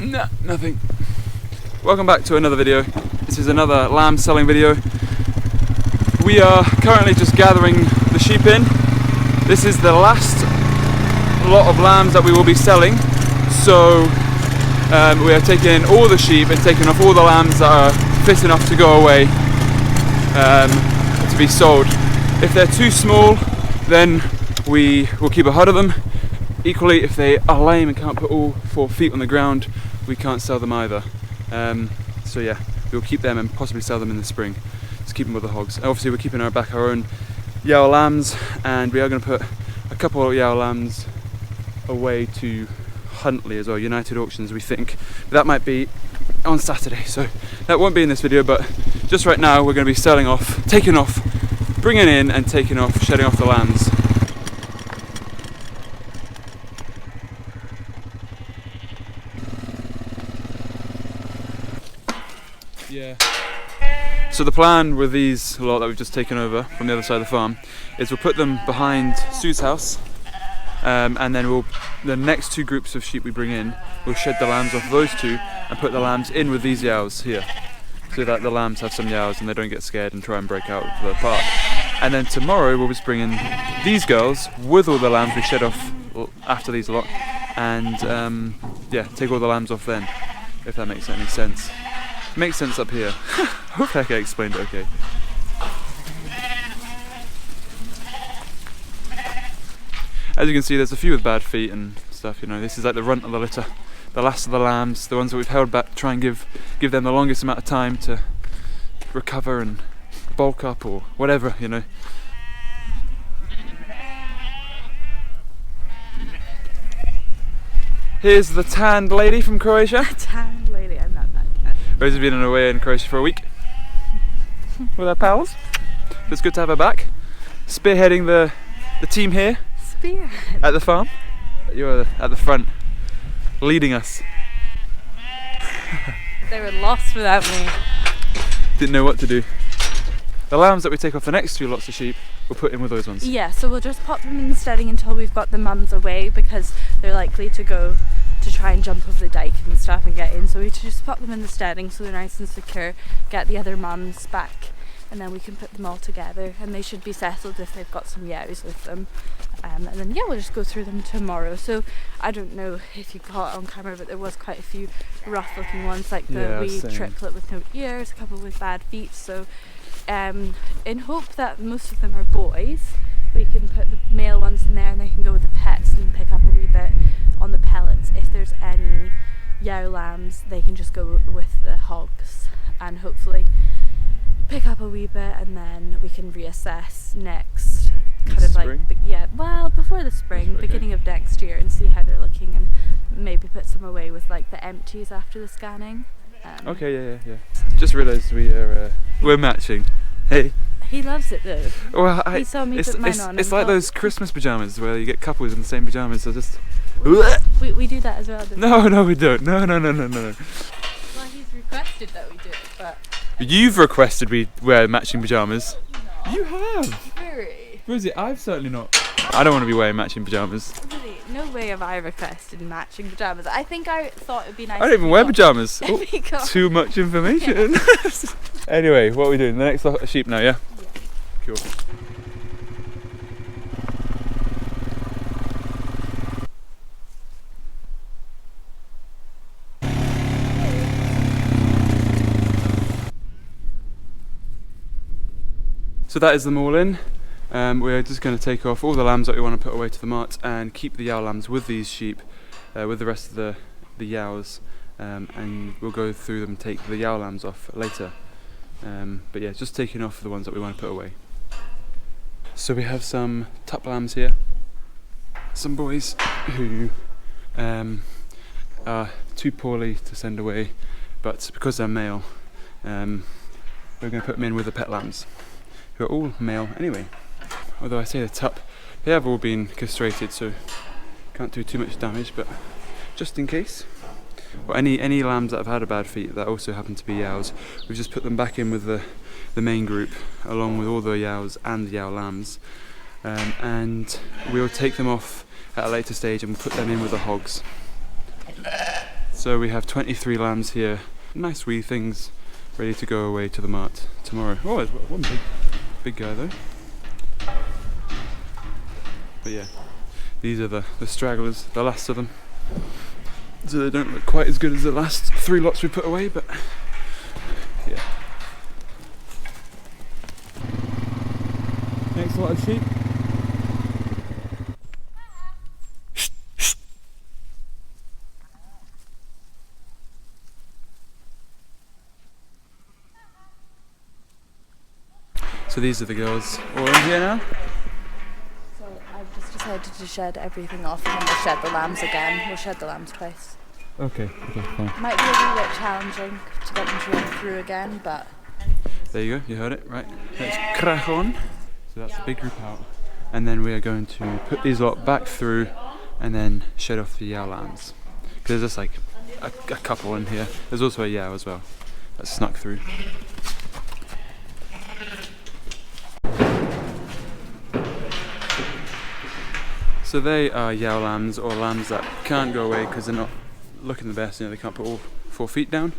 Nah, nothing. Welcome back to another video. This is another lamb selling video. We are currently just gathering the sheep in. This is the last lot of lambs that we will be selling. So we are taking in all the sheep and taking off all the lambs that are fit enough to go away to be sold. If they're too small, then we will keep a herd of them. Equally, if they are lame and can't put all 4 feet on the ground, we can't sell them either. So yeah, we'll keep them and possibly sell them in the spring. Just keep them with the hogs. Obviously we're keeping our own Yao lambs, and we are going to put a couple of Yao lambs away to Huntley as well, United Auctions we think. But that might be on Saturday, so that won't be in this video, but just right now we're going to be taking off, bringing in and taking off, shedding off the lambs. Yeah. So the plan with these lot that we've just taken over from the other side of the farm is we'll put them behind Sue's house, and then the next 2 groups of sheep we bring in, we'll shed the lambs off those 2 and put the lambs in with these yows here, so that the lambs have some yows and they don't get scared and try and break out of the park. And then tomorrow we'll just bring in these girls with all the lambs we shed off after these lot, and yeah, take all the lambs off then, if that makes any sense. Makes sense up here. Hopefully I explained it okay. As you can see, there's a few with bad feet and stuff, you know. This is like the runt of the litter, the last of the lambs, the ones that we've held back, try and give them the longest amount of time to recover and bulk up or whatever, you know. Here's the tanned lady from Croatia. Tanned lady, I'm not that tan. Rosie's been away in Croatia for a week with her pals. It's good to have her back. Spearheading the team here. Spearhead. At the farm. You're at the front, leading us. They were lost without me. Didn't know what to do. The lambs that we take off the next 2 lots of sheep, we'll put in with those ones. Yeah, so we'll just pop them in the steading until we've got the mums away, because they're likely to go to try and jump over the dike and stuff and get in. So we just pop them in the steading so they're nice and secure, get the other mums back, and then we can put them all together, and they should be settled if they've got some yows with them. And then yeah, we'll just go through them tomorrow. So I don't know if you caught it on camera, but there was quite a few rough looking ones, like the wee triplet with no ears, a couple with bad feet. So in hope that most of them are boys, we can put the male ones in there and they can go with the pets and pick up a wee bit on the pellets. If there's any Yao lambs, they can just go with the hogs and hopefully pick up a wee bit, and then we can reassess next kind of like, yeah, well, before the spring, beginning of next year, and see how they're looking, and maybe put some away with like the empties after the scanning. Okay, yeah. Just realised we're matching. Hey. He loves it though. Well, he saw me put mine on. It's like those Christmas pyjamas where you get couples in the same pyjamas. So just. We do that as well. No, we don't. No. Well, he's requested that we do it, but. You've requested we wear matching pyjamas. No. You have. Very. Rosie, I've certainly not. I don't want to be wearing matching pyjamas. Really, no way have I requested matching pyjamas. I think I thought it would be nice. I don't even wear pyjamas. Oh, too much information. Yeah. Anyway, what are we doing? The next lot of sheep now, yeah? Cool. So that is them all in. We're just going to take off all the lambs that we want to put away to the mart and keep the Yao lambs with these sheep, with the rest of the Yaos, and we'll go through them and take the Yao lambs off later. But yeah, just taking off the ones that we want to put away. So we have some tup lambs here, some boys who are too poorly to send away, but because they're male, we're going to put them in with the pet lambs, who are all male anyway. Although I say the tup, they have all been castrated, so can't do too much damage, but just in case. Or any lambs that have had a bad feet that also happen to be Yaos, we've just put them back in with the main group, along with all the Yaos and the Yao lambs, and we'll take them off at a later stage and put them in with the hogs. So we have 23 lambs here, nice wee things, ready to go away to the mart tomorrow. Oh, there's one big guy though. But yeah, these are the stragglers, the last of them. So they don't look quite as good as the last 3 lots we put away, but yeah. Next lot of sheep. So these are the girls all in here now. So I've just decided to shed everything off and then we'll shed the lambs again. We'll shed the lambs twice. Okay, fine. Might be a little bit challenging to get them to run through again, but... There you go, you heard it, right? Let's crack on. So that's the big group out. And then we are going to put these lot back through and then shed off the yow lambs. Because there's just like a couple in here. There's also a yow as well that snuck through. So they are yow lambs, or lambs that can't go away because they're not looking the best, they can't put all 4 feet down.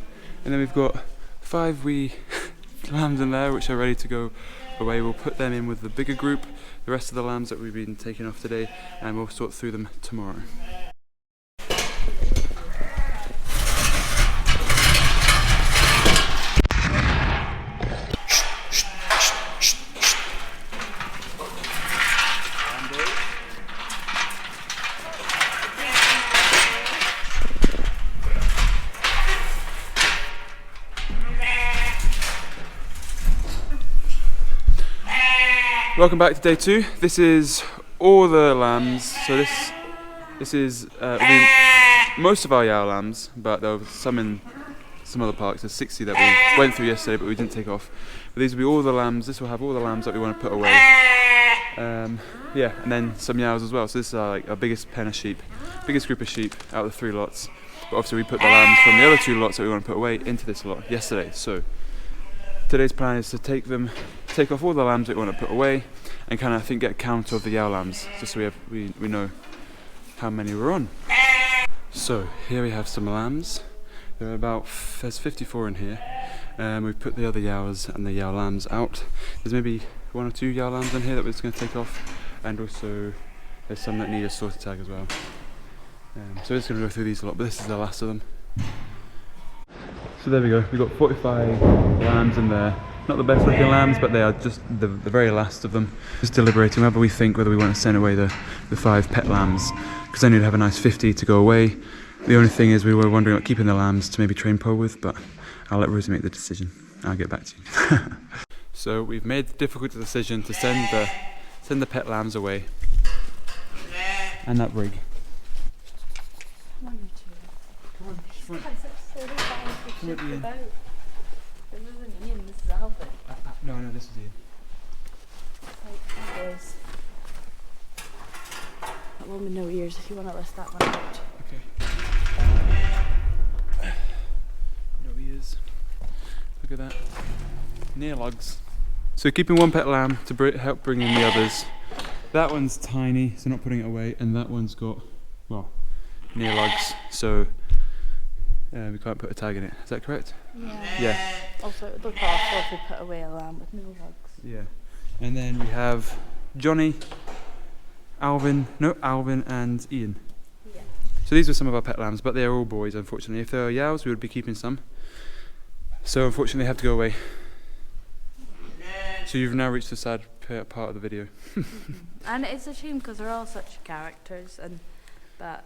And then we've got 5 wee lambs in there which are ready to go away. We'll put them in with the bigger group, the rest of the lambs that we've been taking off today, and we'll sort through them tomorrow. Welcome back to day 2. This is all the lambs. So this is most of our yow lambs, but there were some in some other parks. There's 60 that we went through yesterday, but we didn't take off. But these will be all the lambs. This will have all the lambs that we want to put away. Yeah, and then some yows as well. So this is like our biggest pen of sheep, biggest group of sheep out of the 3 lots. But obviously we put the lambs from the other 2 lots that we want to put away into this lot yesterday. So today's plan is to take off all the lambs that we want to put away, and kind of get a count of the yow lambs, just so we know how many we're on. So here we have some lambs. There's 54 in here. We've put the other yows and the yow lambs out. There's maybe 1 or 2 yow lambs in here that we're just going to take off, and also there's some that need a sorter tag as well. So we're just going to go through these a lot, but this is the last of them. So there we go, we've got 45 lambs in there. Not the best looking lambs, but they are just the very last of them. Just deliberating whether we want to send away the 5 pet lambs, because then you'd have a nice 50 to go away. The only thing is we were wondering about keeping the lambs to maybe train pole with, but I'll let Rosie make the decision. I'll get back to you. So we've made the difficult decision to send the pet lambs away. And that rig. Come on, you two. Come on, come on. Guys, it's so fine to Come keep on, about. This isn't Ian, this is Alvin. No, this is Ian. Like, it is. That one with no ears, if you want to list that one out. Okay. No ears. Look at that. Near logs. So keeping 1 pet lamb to help bring in the others. That one's tiny, so not putting it away, and that one's got, well, near logs, so we can't put a tag in it. Is that correct? Yeah. Also, it would look awful if we put away a lamb with no legs. Yeah. And then we have Johnny, Alvin and Ian. Yeah. So these are some of our pet lambs, but they are all boys, unfortunately. If they were yows, we would be keeping some. So unfortunately they have to go away. So you've now reached the sad part of the video. And it's a shame because they're all such characters, but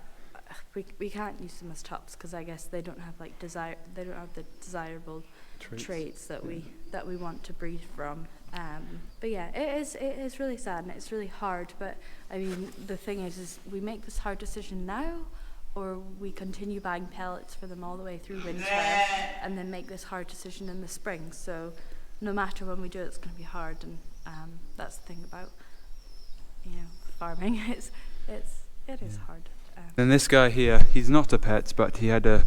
we can't use them as tops because I guess they don't have like the desirable traits that we want to breed from. But yeah, it is really sad and it's really hard. But I mean, the thing is we make this hard decision now, or we continue buying pellets for them all the way through winter, and then make this hard decision in the spring. So no matter when we do it, it's going to be hard, and that's the thing about farming. It is hard. And this guy here, he's not a pet, but he had a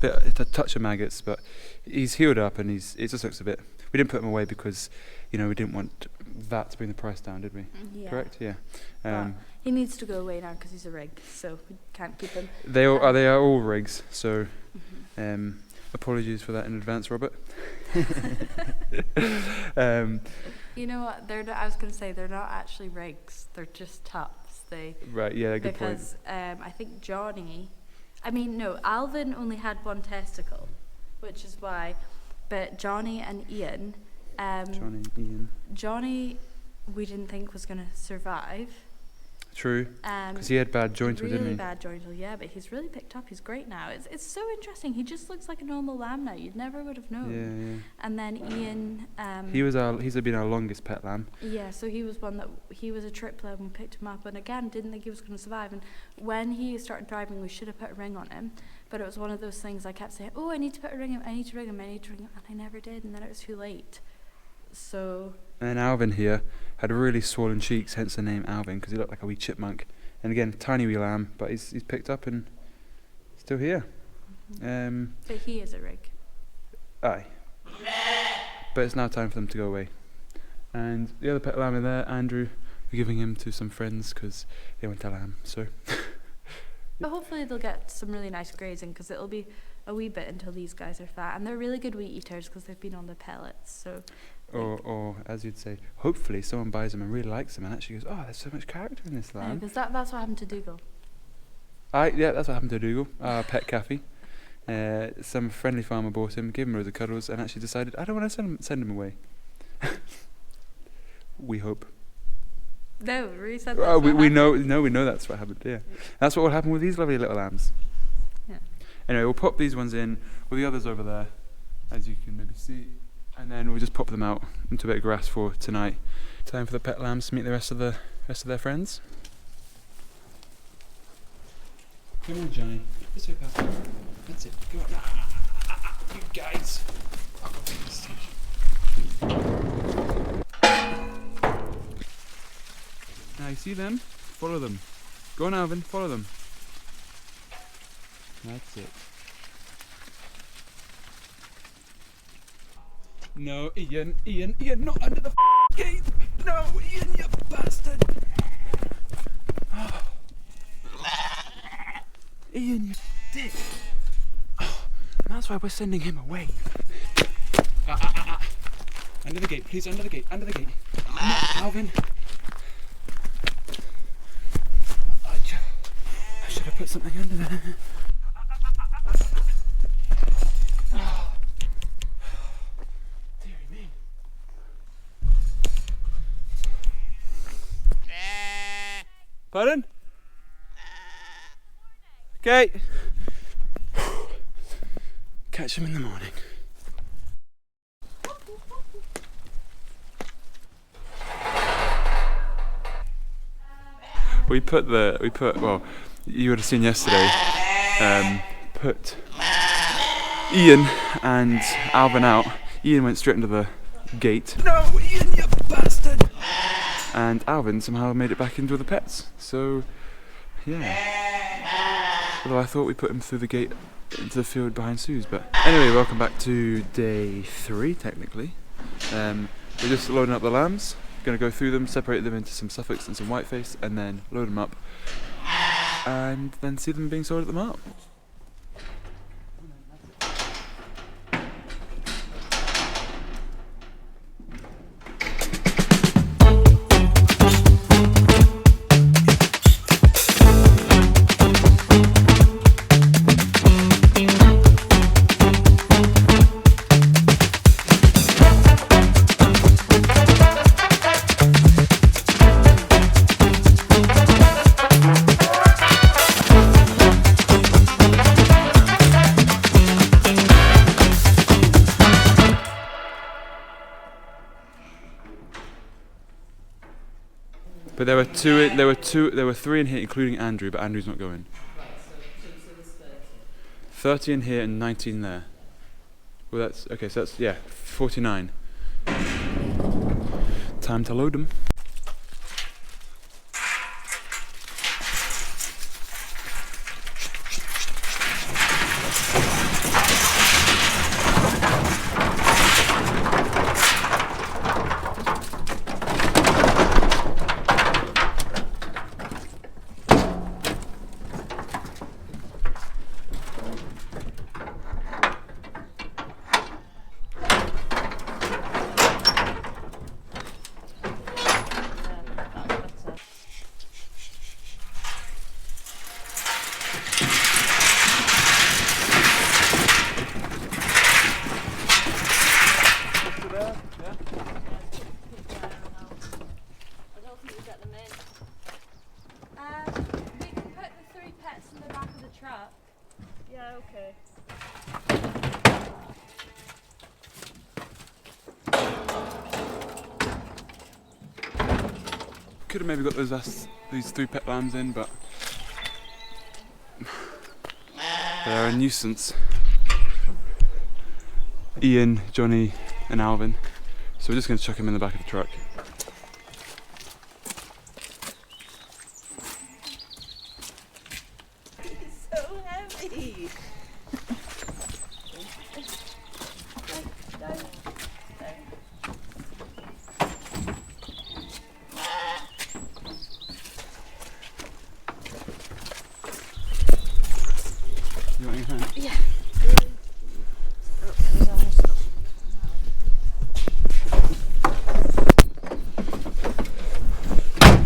touch of maggots, but he's healed up and it just looks a bit. We didn't put him away because we didn't want that to bring the price down, did we? Yeah. Correct? Yeah. He needs to go away now because he's a rig, so we can't keep him. They are all rigs, so apologies for that in advance, Robert. You know what? I was going to say they're not actually rigs. They're just tups. Right. Yeah. Good point. Because I think Alvin only had one testicle, which is why. But Johnny and Ian. Johnny, we didn't think was going to survive. True, because he had bad jointal, didn't he? Really bad jointal, yeah, but he's really picked up. He's great now. It's so interesting. He just looks like a normal lamb now. You never would have known. Yeah. And then Ian. He's been our longest pet lamb. Yeah, so he was a triplet when we picked him up, and again didn't think he was going to survive. And when he started thriving, we should have put a ring on him, but it was one of those things I kept saying, "Oh, I need to put a ring on him. I need to ring him. I need to ring him," and I never did, and then it was too late. So. And Alvin here had really swollen cheeks, hence the name Alvin, because he looked like a wee chipmunk. And again, tiny wee lamb, but he's picked up and still here. But he is a rig. Aye. But it's now time for them to go away. And the other pet lamb in there, Andrew, we're giving him to some friends because they want a lamb. So. But hopefully they'll get some really nice grazing because it'll be a wee bit until these guys are fat, and they're really good wheat eaters because they've been on the pellets. So. Or as you'd say, hopefully someone buys them and really likes them and actually goes, "Oh, there's so much character in this lamb." Because that's what happened to Dougal. That's what happened to Dougal, our pet Caffey. Some friendly farmer bought him, gave him loads of cuddles, and actually decided, "I don't want to send him away." We hope. No, we said that. We know that's what happened. Yeah, that's what will happen with these lovely little lambs. Yeah. Anyway, we'll pop these ones in with the others over there, as you can maybe see. And then we'll just pop them out into a bit of grass for tonight. Time for the pet lambs to meet the rest of their friends. Come on, Johnny. This way, pal. That's it. Go on. You guys. I'll go take this stage. Now you see them? Follow them. Go on, Alvin. Follow them. That's it. No, Ian, not under the gate! No, Ian, you bastard! Oh. Ian, you dick! Oh, that's why we're sending him away. Under the gate, please, under the gate. Alvin. I should have put something under there. Pardon? Okay. Catch him in the morning. Well, you would have seen yesterday, put Ian and Alvin out. Ian went straight into the gate. No, Ian, you bastard! And Alvin somehow made it back into the pets. So, yeah. Although I thought we put him through the gate into the field behind Sue's. But anyway, welcome back to day 3, technically. We're just loading up the lambs. Going to go through them, separate them into some Suffolks and some Whiteface, and then load them up. And then see them being sold at the mart. But there were 3 in here, including Andrew, but Andrew's not going. 30 in here and 19 there. Well, that's okay. So that's 49. Time to load them. truck. Yeah, okay. Could have maybe got these 3 pet lambs in, but they're a nuisance. Ian, Johnny and Alvin. So we're just going to chuck them in the back of the truck. It's so heavy. You want your hand? Yeah.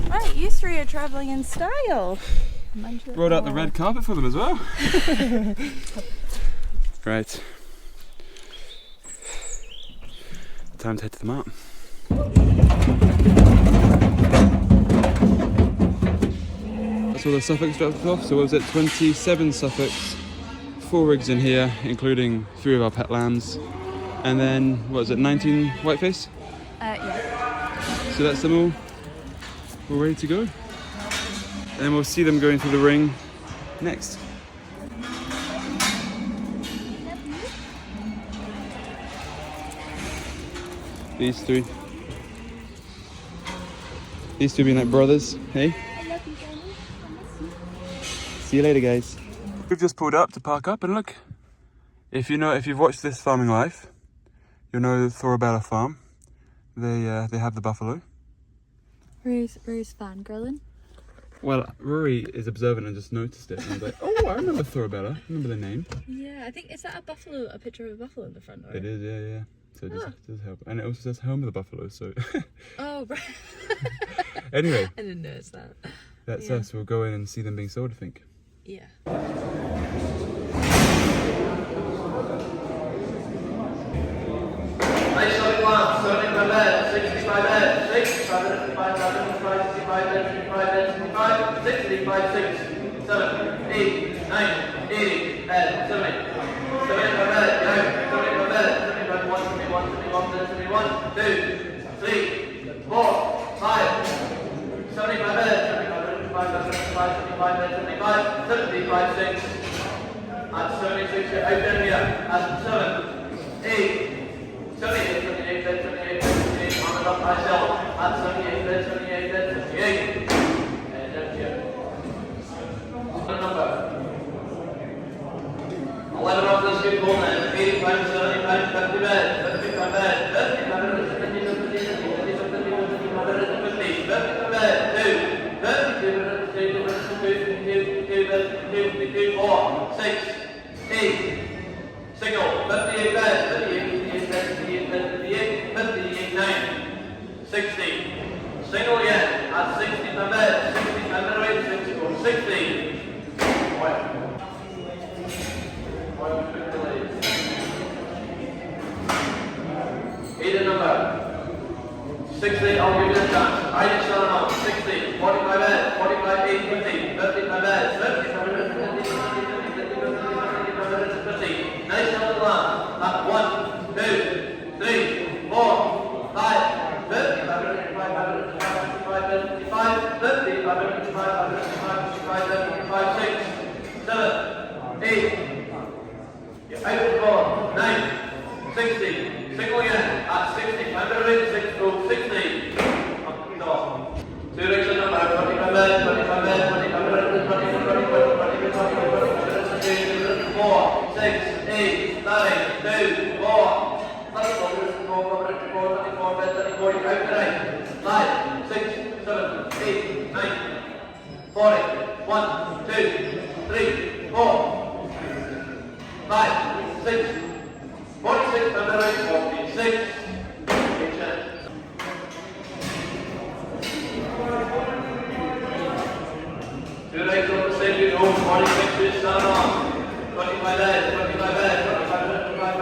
Right, you 3 are travelling in style. Rolled out the red carpet for them as well. Right. Time to head to the mart. That's all the Suffolks dropped off. So what was it? 27 Suffolks, 4 rigs in here, including 3 of our pet lambs. And then, what was it, 19 whiteface? Yeah. So that's them all ready to go. And then we'll see them going through the ring next. These 3. These 2 being like brothers, hey? See you later, guys. We've just pulled up to park up, and look, if you've watched This Farming Life, you'll know the Thorabella farm. They have the buffalo. Rory's fangirling. Well, Rory is observant and just noticed it, and I was like, oh, I remember Thorabella. I remember the name. Yeah, I think, is that a picture of a buffalo in the front? Or? It is, yeah. So it does help. And it also says home of the buffalo, so... Oh, right. Anyway. I didn't notice that. That's us. We'll go in and see them being sold, I think. Yeah. Single yen at 60 per bed, 60 per bed, 60. Either number 60, I'll give you a chance. I just don't know. 60, 45 bed, 45, 8, 50, 50 per bed, 50 per bed, 50, 50, nice little lamb. At 1, 2, 3, 4, 5, 50, 55, 50, 55, 6, 7, 8. You're out of the ball. 9, 60. Single yen at 60. Under ring 6 to 60. Up the top. 2 rings in number 25 bed, 25 bed, 25 bed, 4, 6, 8, 9, 2, 4. 34 bed, 34. You're out the right. 5, 6, 7, 8, 9, 40. 1, 2, 3, 4. 5, 6, 46, under right, 46. Two rights on the same, you know, 46 is stand on. 25 head, 25 head, 25, 25,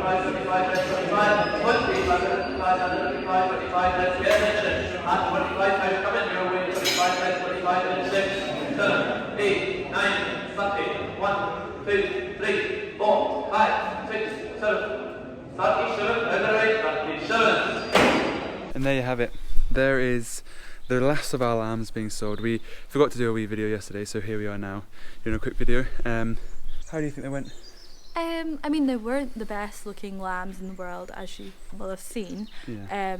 25, 25, 25, 25, 25 head, pay attention. At 25 head, come in your way, 25 head, 25 head, 6, 7, 8, 9, 30. 1, 2, 3, 4, 5, 6, 7. 37, round the right, 37. And there you have it. There is the last of our lambs being sold. We forgot to do a wee video yesterday, so here we are now doing a quick video. How do you think they went? I mean, they weren't the best looking lambs in the world, as you will have seen. Yeah.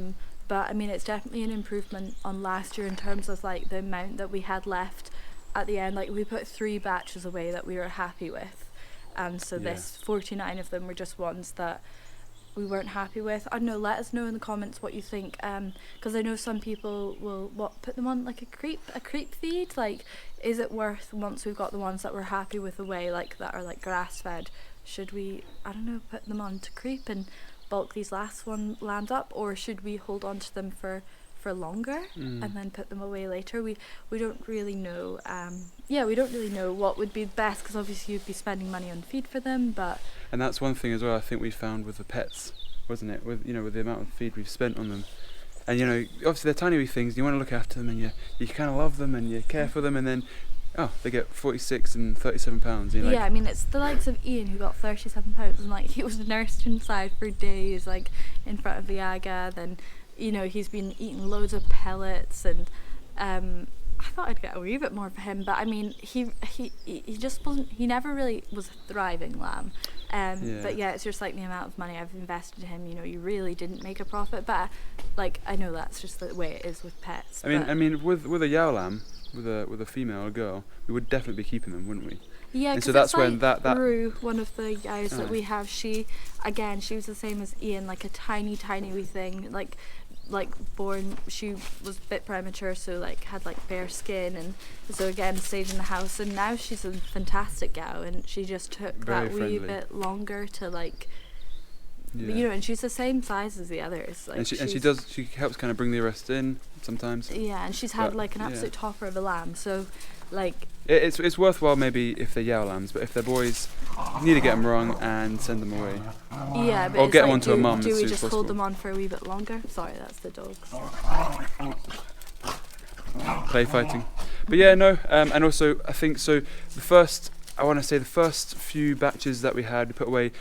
But I mean, it's definitely an improvement on last year in terms of like the amount that we had left at the end. Like we put 3 batches away that we were happy with, and so this 49 of them were just ones that we weren't happy with. I don't know, let us know in the comments what you think, because I know some people will put them on like a creep feed. Like, is it worth, once we've got the ones that we're happy with away, like that are like grass fed, should we, I don't know, put them on to creep and bulk these last lambs up, or should we hold on to them for longer and then put them away later? We don't really know. We don't really know what would be best, because obviously you'd be spending money on feed for them, but And that's one thing as well I think we found with the pets, wasn't it? With with the amount of feed we've spent on them. And obviously they're tiny wee things, you want to look after them, and you kind of love them and you care for them, and then they get 46 and 37 pounds. yeah, I mean, it's the likes of Ian who got 37 pounds, and like he was nursed inside for days, like in front of the aga. Then he's been eating loads of pellets, and I thought I'd get a wee bit more for him, but I mean, he just wasn't. He never really was a thriving lamb. But yeah, it's just like the amount of money I've invested in him. You really didn't make a profit, but like I know that's just the way it is with pets. I mean, with a yow lamb, with a female, a girl, we would definitely be keeping them, wouldn't we? Yeah, and because so that's like when that Rue, one of the yows that we have, she was the same as Ian, like a tiny wee thing, like born, she was a bit premature, so like had like bare skin, and so again stayed in the house, and now she's a fantastic yow, and she just took Very that friendly. wee bit longer to like and she's the same size as the others, like, and she helps kind of bring the rest in sometimes. Yeah, and she's had like an absolute topper of a lamb, so like it's worthwhile maybe if they're yow lambs, but if they're boys, you need to get them wrung and send them away. Yeah, but or it's get like, one to a mum as do we soon as just possible. hold them on for a wee bit longer? Sorry, that's the dogs. Play fighting. But yeah, no, and also I think so the first few batches that we had, we put away,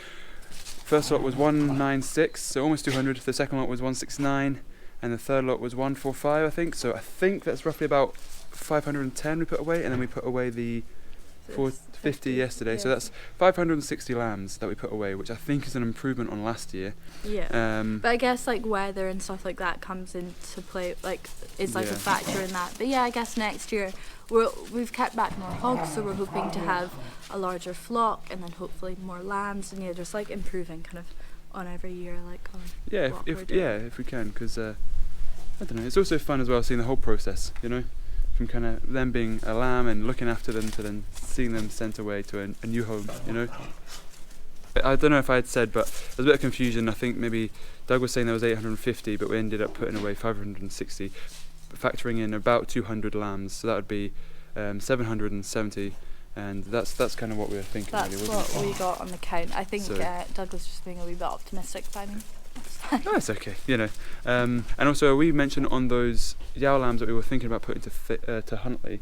first lot was 196, so almost 200. The second lot was 169, and the third lot was 145, I think. So I think that's roughly about 510 we put away, and then we put away the 450 yesterday. Yeah. So that's 560 lambs that we put away, which I think is an improvement on last year. Yeah. But I guess like weather and stuff like that comes into play, like it's like a factor in that. But yeah, I guess next year we've kept back more hogs, so we're hoping to have a larger flock, and then hopefully more lambs, and just like improving kind of on every year, like on what we're doing. if we can, because I don't know, it's also fun as well seeing the whole process, from kind of them being a lamb and looking after them to then seeing them sent away to a new home, I don't know if I had said, but there's a bit of confusion. I think maybe Doug was saying there was 850, but we ended up putting away 560, factoring in about 200 lambs, so that would be 770, and that's kind of what we were thinking. That's really, what wasn't it? we got on the count. I think So- Doug was just being a wee bit optimistic, but I mean, that's fine. No, it's okay, and also we mentioned on those yow lambs that we were thinking about putting to Huntley,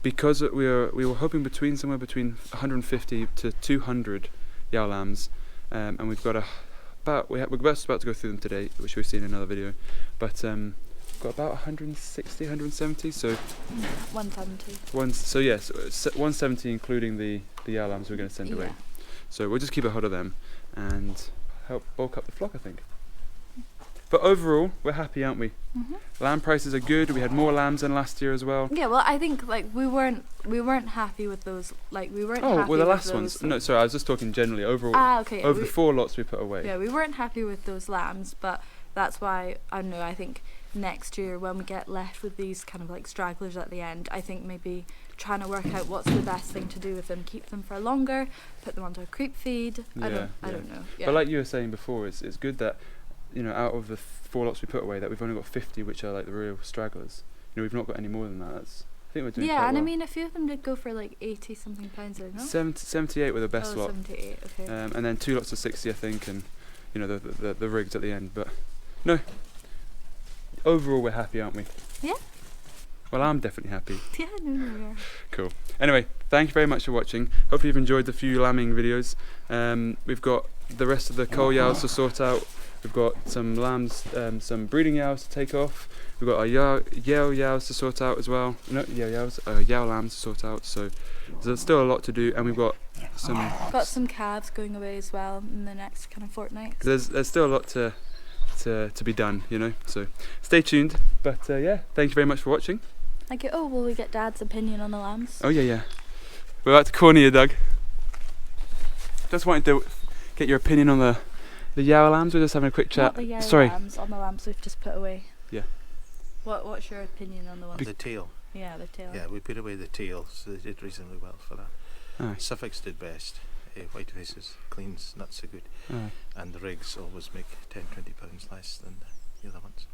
because we were hoping somewhere between 150 to 200 yow lambs, and we've got we're just about to go through them today, which we've seen in another video, but we've got about 160, 170, so 170. so yes, 170 including the yow lambs we're going to send away. So we'll just keep a hold of them and help bulk up the flock, I think. But overall, we're happy, aren't we? Lamb prices are good. We had more lambs than last year as well. Yeah, well, I think like we weren't happy with those. Like we weren't. Oh, happy well, the with last those. ones. No, sorry, I was just talking generally overall. Okay. Over the 4 lots we put away. Yeah, we weren't happy with those lambs, but that's why I don't know. I think next year when we get left with these kind of like stragglers at the end, I think maybe trying to work out what's the best thing to do with them. Keep them for longer, put them onto a creep feed. I don't know. Yeah. But like you were saying before, it's good that out of the 4 lots we put away, that we've only got 50 which are like the real stragglers. We've not got any more than that. I think we're doing quite and well. I mean a few of them did go for like 80 something pounds, I don't know. 78 were the best lot. 78, okay. And then 2 lots of 60, I think, and the rigs at the end. But no, overall we're happy, aren't we? Yeah. Well, I'm definitely happy. Yeah, no, we are. Cool. Anyway, thank you very much for watching. Hopefully you've enjoyed the few lambing videos. We've got the rest of the coal yows to sort out. We've got some lambs, some breeding yows to take off. We've got our yow yows to sort out as well. No, yow lambs to sort out. So there's still a lot to do, and we've got some calves going away as well in the next kind of fortnight. There's still a lot to be done, you know. So stay tuned. But yeah, thank you very much for watching. Thank you. Oh, will we get Dad's opinion on the lambs? Oh yeah. We're about to corner you, Doug. Just wanted to get your opinion on the yow lambs. We're just having a quick chat. Not the yow Sorry. lambs, on the lambs we've just put away. Yeah. What's your opinion on the ones? The tail. Yeah, the tail. Yeah, we put away the tail, so they did reasonably well for that. Aye. Suffolks did best. White faces cleans not so good, Aye. and the rigs always make 10-20 pounds less than the other ones.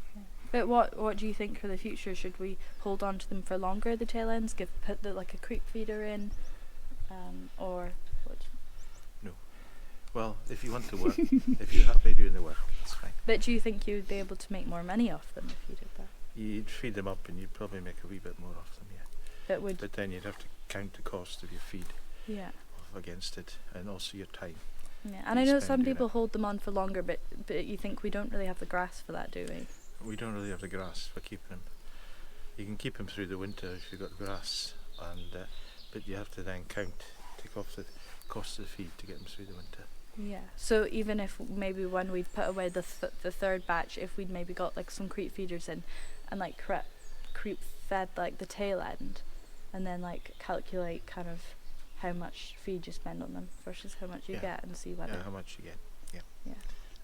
But what do you think for the future? Should we hold on to them for longer, the tail ends, put like a creep feeder in, or what? Well, if you want to work, if you're happy doing the work, it's fine. But do you think you'd be able to make more money off them if you did that? You'd feed them up and you'd probably make a wee bit more off them, yeah. But then you'd have to count the cost of your feed off against it, and also your time. Yeah, and I know some people hold them on for longer, but you think we don't really have the grass for that, do we? We don't really have the grass for keeping them. You can keep them through the winter if you've got grass, and but you have to then take off the cost of the feed to get them through the winter. Yeah. So even if maybe when we've put away the third batch, if we'd maybe got like some creep feeders in, and like creep fed like the tail end, and then like calculate kind of how much feed you spend on them versus how much you get, and see whether how much you get. Yeah.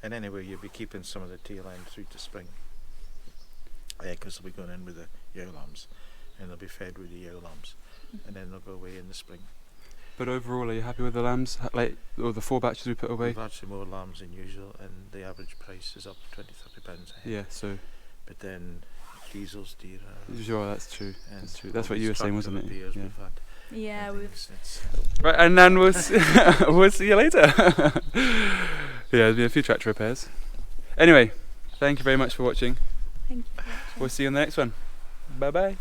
And anyway, you'll be keeping some of the tail end through to spring. Because they'll be going in with the yow lambs, and they'll be fed with the yow lambs, and then they'll go away in the spring. But overall, are you happy with the lambs? Or the 4 batches we put away? We've actually more lambs than usual, and the average price is up 20-30 pounds a head. Yeah. So. But then diesel's dearer. Sure, that's true. That's true. That's what you were saying, wasn't it? Yeah. We've had. Yeah, Right, and then we'll see you later. Yeah, there's been a few tractor repairs. Anyway, thank you very much for watching. Thank you. We'll see you in the next one. Bye bye.